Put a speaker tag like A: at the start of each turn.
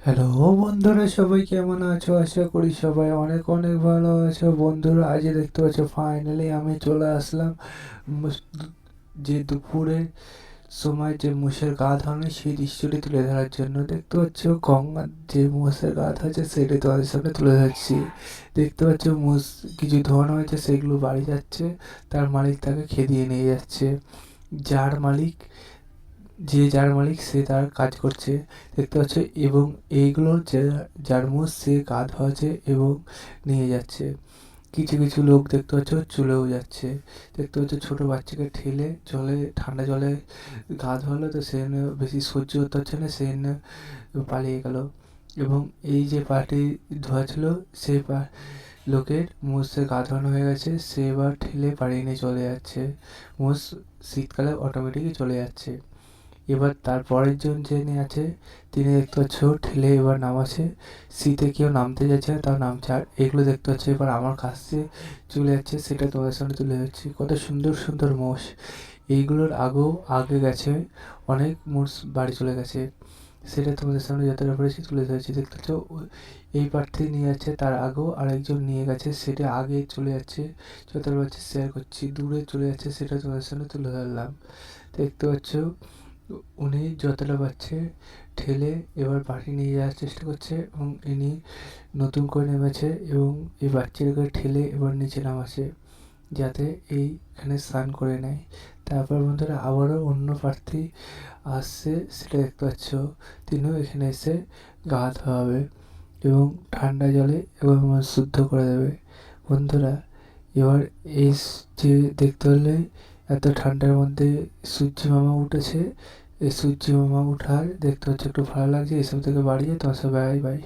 A: Hello বন্ধুরা, সবাই কেমন আছো? আশা করি সবাই অনেক অনেক ভালো আছো। বন্ধুরা, আজ দেখতে পাচ্ছ ফাইনালি আমি চলে আসলাম যে দুপুরের সময় যে মোষের গা ধোয়ানো সেই দৃশ্যটি তুলে ধরার জন্য। দেখতে পাচ্ছ গঙ্গার যে মোষের গা ধোয়াচ্ছে সেটি তোমাদের সামনে তুলে ধরছি। দেখতে পাচ্ছ মোষ কিছু ধোয়ানো হয়েছে, সেগুলো বাড়ি যাচ্ছে, তার মালিক তাকে খেদিয়ে নিয়ে যাচ্ছে। যার মালিক যার মালিক সে তার কাজ করছে, দেখতে পাচ্ছ। এবং এইগুলো যার মোষ সে গা ধোয়াচ্ছে এবং নিয়ে যাচ্ছে। কিছু কিছু লোক দেখতে পাচ্ছ চলেও যাচ্ছে। দেখতে পাচ্ছ ছোট বাচ্চাকে ঠেলে জলে, ঠান্ডা জলে গা ধোয়ালো, তো সে বেশি সহ্য করতে পারছে না, সে পালিয়ে গেল। এবং এই যে পাটি ধোয়া ছিল সেই লোকের মোষে গা ধোয়ানো হয়ে গেছে, সে এবার ঠেলে বাড়ি নিয়ে চলে যাচ্ছে। মোষ শীতকালে অটোমেটিকই চলে যাচ্ছে। এবার তার পরের জন যিনি আছে তিনি দেখতে পাচ্ছ ঠেলে এবার নামাচ্ছে। শীতে কেউ নামতে যাচ্ছে না, তাও নামছে। আর এগুলো দেখতে পাচ্ছ এবার আমার কাছে চলে যাচ্ছে, সেটা তোমাদের সামনে তুলে ধরছি। কত সুন্দর সুন্দর মোষ! এইগুলোর আগে গেছে, অনেক মোষ বাড়ি চলে গেছে, সেটা তোমাদের সামনে যতটা পেরেছি তুলে ধরেছি। দেখতে পাচ্ছ এই প্রার্থী নিয়ে যাচ্ছে, তার আগেও আরেকজন নিয়ে গেছে, সেটা আগে চলে যাচ্ছে। যতটা পারছি শেয়ার করছি, দূরে চলে যাচ্ছে, সেটা তোমাদের সামনে তুলে ধরলাম। দেখতে পাচ্ছ উনি যতটা পারছে ঠেলে এবার বাড়ি নিয়ে যাওয়ার চেষ্টা করছে, এবং ইনি নতুন করে নেমেছে এবং এই বাচ্চাটাকে ঠেলে এবার নিচে নামাচ্ছে, যাতে এইখানে স্নান করে নেয়। তারপর বন্ধুরা আবারও অন্য প্রার্থী আসছে, সেটা দেখতে পাচ্ছ। তিনিও এখানে এসে গা ধোয়াবে এবং ঠান্ডা জলে এবং শুদ্ধ করে দেবে। বন্ধুরা, এবার এই যে দেখতে হলে এত ঠান্ডার মধ্যে সূর্য মামা উঠেছে, এই সূর্য মামা উঠার দেখতে হচ্ছে একটু ভালো লাগছে। এসব থেকে বাড়ি যায়, তোমার সব বাই বাই।